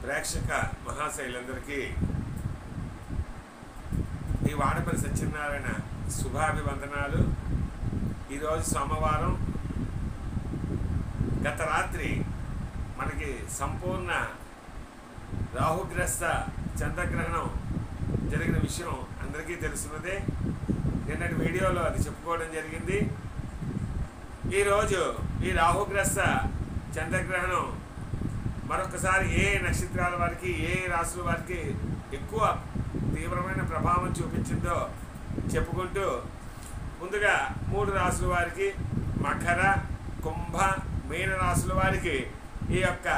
ప్రేక్షక మహాశైలందరికీ ఈ వాడపల్లి సత్యనారాయణ శుభాభివందనాలు. ఈరోజు సోమవారం. గత రాత్రి మనకి సంపూర్ణ రాహుగ్రస్త చంద్రగ్రహణం జరిగిన విషయం అందరికీ తెలుసున్నదే. నిన్నటి వీడియోలో అది చెప్పుకోవడం జరిగింది. ఈరోజు ఈ రాహుగ్రస్త చంద్రగ్రహణం మరొకసారి ఏ నక్షత్రాల వారికి, ఏ రాశుల వారికి ఎక్కువ తీవ్రమైన ప్రభావం చూపించిందో చెప్పుకుంటూ, ముందుగా 3 రాశుల వారికి మకర, కుంభ, మీన రాశుల వారికి ఈ యొక్క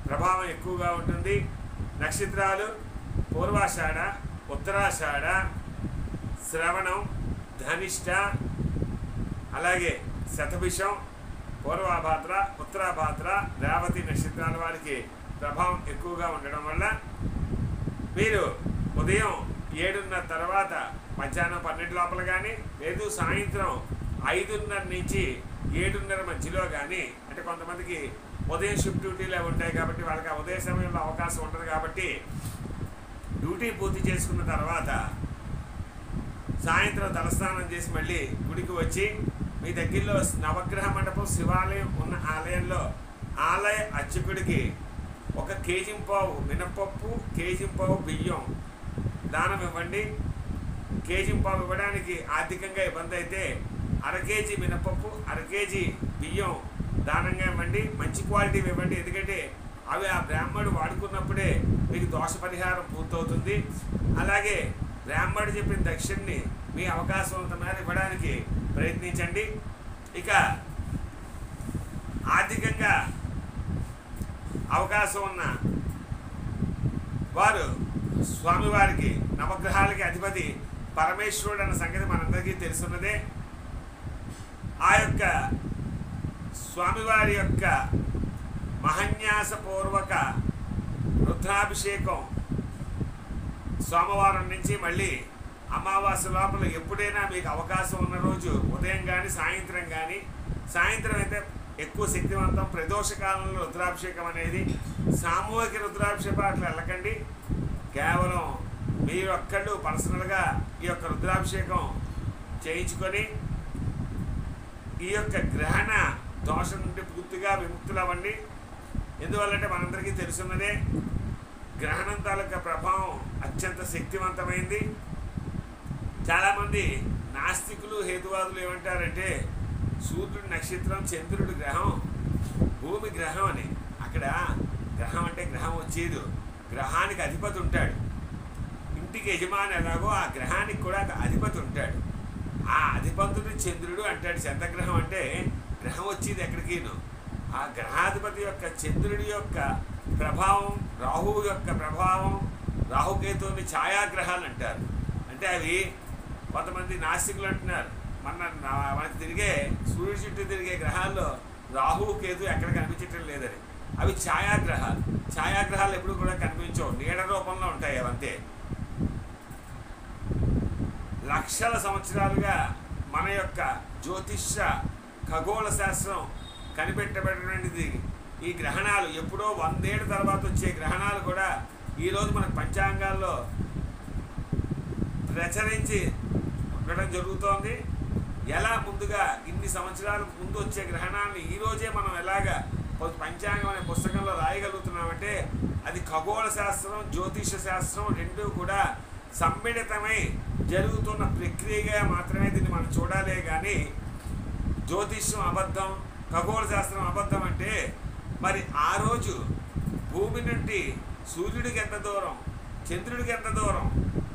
ప్రభావం ఎక్కువగా ఉంటుంది. నక్షత్రాలు పూర్వాషాఢ, ఉత్తరాషాఢ, శ్రవణం, ధనిష్ట, అలాగే శతభిషం, పూర్వభాద్ర, ఉత్తరాభాద్ర, రేవతి నక్షత్రాల వారికి ప్రభావం ఎక్కువగా ఉండడం వల్ల మీరు ఉదయం 7:30 తర్వాత మధ్యాహ్నం 12 లోపల కానీ, లేదు సాయంత్రం 5:30 నుంచి 7:30 మధ్యలో కానీ, అంటే కొంతమందికి ఉదయం షిఫ్ట్ డ్యూటీలే ఉంటాయి కాబట్టి వాళ్ళకి ఆ ఉదయ సమయంలో అవకాశం ఉంటుంది కాబట్టి డ్యూటీ పూర్తి చేసుకున్న తర్వాత సాయంత్రం తలస్నానం చేసి మళ్ళీ గుడికి వచ్చి మీ దగ్గరలో నవగ్రహ మండపం శివాలయం ఉన్న ఆలయంలో ఆలయ అర్చకుడికి 1 కేజీంపావు మినపప్పు, కేజీంపావు బియ్యం దానం ఇవ్వండి. కేజీంపావు ఇవ్వడానికి ఆర్థికంగా ఇబ్బంది అయితే 1/2 కేజీ మినపప్పు, 1/2 కేజీ బియ్యం దానంగా ఇవ్వండి. మంచి క్వాలిటీ ఇవ్వండి, ఎందుకంటే అవి ఆ బ్రాహ్మడు వాడుకున్నప్పుడే మీకు దోష పరిహారం పూర్తవుతుంది. అలాగే బ్రాహ్మడు చెప్పిన దక్షిణని మీ అవకాశం మేర ఇవ్వడానికి ప్రయత్నించండి. ఇక ఆర్థికంగా అవకాశం ఉన్న వారు స్వామివారికి, నవగ్రహాలకి అధిపతి పరమేశ్వరుడు అన్న సంగతి మనందరికీ తెలుసున్నదే. ఆ యొక్క స్వామివారి యొక్క మహన్యాసపూర్వక రుద్రాభిషేకం సోమవారం నుంచి మళ్ళీ అమావాస్య లోపల ఎప్పుడైనా మీకు అవకాశం ఉన్న రోజు ఉదయం కానీ సాయంత్రం కానీ, సాయంత్రం అయితే ఎక్కువ శక్తివంతం. ప్రదోషకాలంలో రుద్రాభిషేకం అనేది సామూహిక రుద్రాభిషేకం అట్లా వెళ్ళకండి. కేవలం మీరు ఒక్కళ్ళు పర్సనల్గా ఈ యొక్క రుద్రాభిషేకం చేయించుకొని ఈ యొక్క గ్రహణ దోషం నుండి పూర్తిగా విముక్తులు అవ్వండి. ఎందువల్లంటే మనందరికీ తెలుసున్నదే, గ్రహణం తాలూకా ప్రభావం అత్యంత శక్తివంతమైంది. చాలామంది నాస్తికులు, హేతువాదులు ఏమంటారంటే సూర్యుడు నక్షత్రం, చంద్రుడు గ్రహం, భూమి గ్రహం అని. అక్కడ గ్రహం అంటే గ్రహం వచ్చేది, గ్రహానికి అధిపతి ఉంటాడు. ఇంటికి యజమాని ఎలాగో ఆ గ్రహానికి కూడా అధిపతి ఉంటాడు. ఆ అధిపతుడు చంద్రుడు అంటాడు. చంద్రగ్రహం అంటే గ్రహం వచ్చేది ఎక్కడికిను. ఆ గ్రహాధిపతి యొక్క చంద్రుడి యొక్క ప్రభావం, రాహువు యొక్క ప్రభావం, రాహుకేతువుని ఛాయాగ్రహాలు అంటారు. అంటే అవి కొంతమంది నాస్తికులు అంటున్నారు, మనకి తిరిగే సూర్యుడి చుట్టూ తిరిగే గ్రహాల్లో రాహువు, కేతు ఎక్కడ కనిపించటం లేదని. అవి ఛాయాగ్రహాలు. ఛాయాగ్రహాలు ఎప్పుడు కూడా కనిపించవు, నీడ రూపంలో ఉంటాయి అవంతే. లక్షల సంవత్సరాలుగా మన యొక్క జ్యోతిష ఖగోళ శాస్త్రం కనిపెట్టబడినటువంటిది. ఈ గ్రహణాలు ఎప్పుడో 100 ఏళ్ళ తర్వాత వచ్చే గ్రహణాలు కూడా ఈరోజు మన పంచాంగాల్లో ప్రచురించి ఉండడం జరుగుతోంది. ఎలా ముందుగా ఇన్ని సంవత్సరాల ముందు వచ్చే గ్రహణాన్ని ఈరోజే మనం ఎలాగా పంచాంగం అనే పుస్తకంలో రాయగలుగుతున్నామంటే అది ఖగోళ శాస్త్రం, జ్యోతిష శాస్త్రం రెండూ కూడా సమ్మిళితమై జరుగుతున్న ప్రక్రియగా మాత్రమే దీన్ని మనం చూడాలే కానీ జ్యోతిష్యం అబద్ధం, ఖగోళ శాస్త్రం అబద్ధం అంటే మరి ఆ రోజు భూమి నుండి సూర్యుడికి ఎంత దూరం, చంద్రుడికి ఎంత దూరం,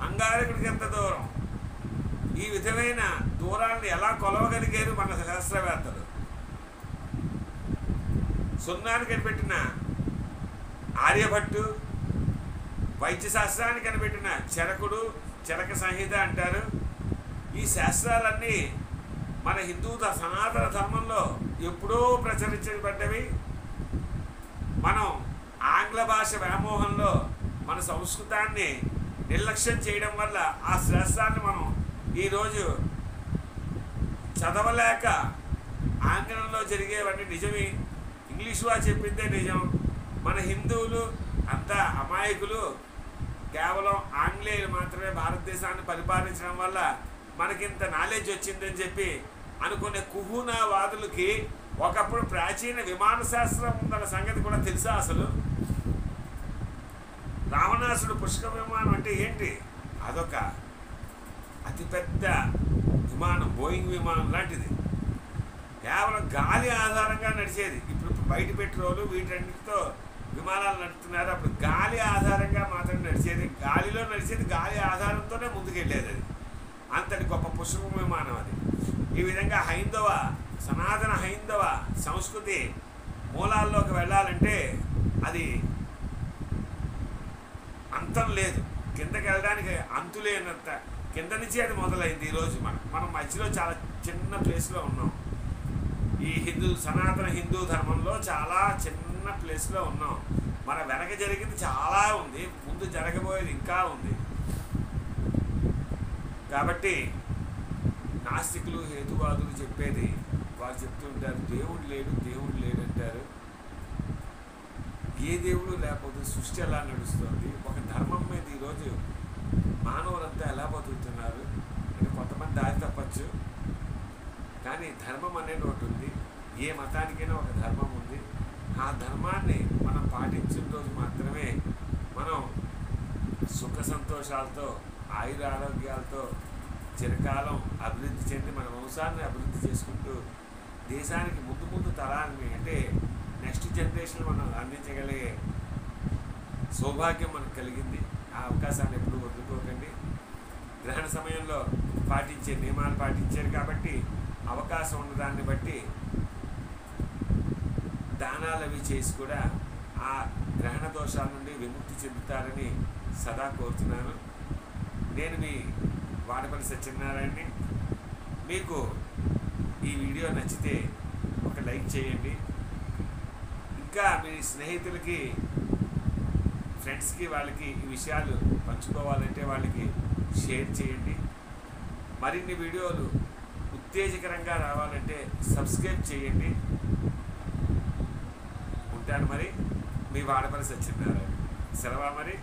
అంగారకుడికి ఎంత దూరం, ఈ విధమైన దూరాన్ని ఎలా కొలవగలిగారు మన శాస్త్రవేత్తలు. సున్నాన్ని కనిపెట్టిన ఆర్యభట్టు, వైద్య శాస్త్రాన్ని కనిపెట్టిన చరకుడు, చరక సంహిత అంటారు. ఈ శాస్త్రాలన్నీ మన హిందూ సనాతన ధర్మంలో ఎప్పుడో ప్రచురించబడ్డవి. మనం ఆంగ్ల భాష వ్యామోహంలో మన సంస్కృతాన్ని నిర్లక్ష్యం చేయడం వల్ల ఆ శాస్త్రాన్ని మనం ఈరోజు చదవలేక ఆంగ్లంలో జరిగేవన్నీ నిజమే, ఇంగ్లీష్ వారు చెప్పిందే నిజం, మన హిందువులు అంతా అమాయకులు, కేవలం ఆంగ్లేయులు మాత్రమే భారతదేశాన్ని పరిపాలించడం వల్ల మనకింత నాలెడ్జ్ వచ్చిందని చెప్పి అనుకునే కుహూనావాదులకి ఒకప్పుడు ప్రాచీన విమాన శాస్త్రం ఉందన్న సంగతి కూడా తెలుసా? అసలు రావణాసుడు పుష్పక విమానం అంటే ఏంటి? అదొక అతిపెద్ద విమానం, బోయింగ్ విమానం లాంటిది. కేవలం గాలి ఆధారంగా నడిచేది. ఇప్పుడు బయట పెట్రోలు వీటన్నిటితో విమానాలు నడుపుతున్నారు. అప్పుడు గాలి ఆధారంగా మాత్రం నడిచేది, గాలిలో నడిచేది, గాలి ఆధారంతోనే ముందుకెళ్ళేది. అది అంతటి గొప్ప పుష్పక విమానం అది. ఈ విధంగా సనాతన హైందవ సంస్కృతి మూలాల్లోకి వెళ్ళాలంటే అది అంతం లేదు, కిందకి వెళ్ళడానికి అంతు లేనంత కింద నుంచి అది మొదలైంది. ఈరోజు మనం మధ్యలో చాలా చిన్న ప్లేస్లో ఉన్నాం. ఈ సనాతన హిందూ ధర్మంలో చాలా చిన్న ప్లేస్లో ఉన్నాం. మన వెనక జరిగింది చాలా ఉంది, ముందు జరగబోయేది ఇంకా ఉంది. కాబట్టి నాస్తికులు హేతువాదులు చెప్పేది, వారు చెప్తుంటారు దేవుడు లేడు అంటారు. ఏ దేవుడు లేకపోతే సృష్టి ఎలా నడుస్తుంది? ఒక ధర్మం మీద ఈరోజు మానవులంతా ఎలా బతుకుతున్నారు అంటే కొంతమంది దారి తప్పచ్చు, కానీ ధర్మం అనేది ఒకటి ఉంది. ఏ మతానికైనా ఒక ధర్మం ఉంది. ఆ ధర్మాన్ని మనం పాటించిన రోజు మాత్రమే మనం సుఖ సంతోషాలతో, ఆయురారోగ్యాలతో చిరకాలం అభివృద్ధి చెంది మన వంశాన్ని అభివృద్ధి చేసుకుంటూ దేశానికి ముందు తరాలని అంటే నెక్స్ట్ జనరేషన్ మనం అందించగలిగే సౌభాగ్యం మనకు కలిగింది. ఆ అవకాశాన్ని ఎప్పుడూ వదులుకోకండి. గ్రహణ సమయంలో పాటించే నియమాలు పాటించారు కాబట్టి అవకాశం ఉన్నదాన్ని బట్టి దానాలు అవి చేసి కూడా ఆ గ్రహణ దోషాల నుండి విముక్తి చెందుతారని సదా కోరుతున్నాను. నేను మీ వాడపల్లి సత్యనారాయణని. మీకు ఈ వీడియో నచ్చితే ఒక లైక్ చేయండి. ఇంకా మీ స్నేహితులకి, ఫ్రెండ్స్కి, వాళ్ళకి ఈ విషయాలు పంచుకోవాలంటే వాళ్ళకి షేర్ చేయండి. మరిన్ని వీడియోలు ఉత్తేజకరంగా రావాలంటే సబ్స్క్రైబ్ చేయండి. ఉంటాను మరి. మీ వాడపల్లి సత్యనారాయణ. సెలవా మరి.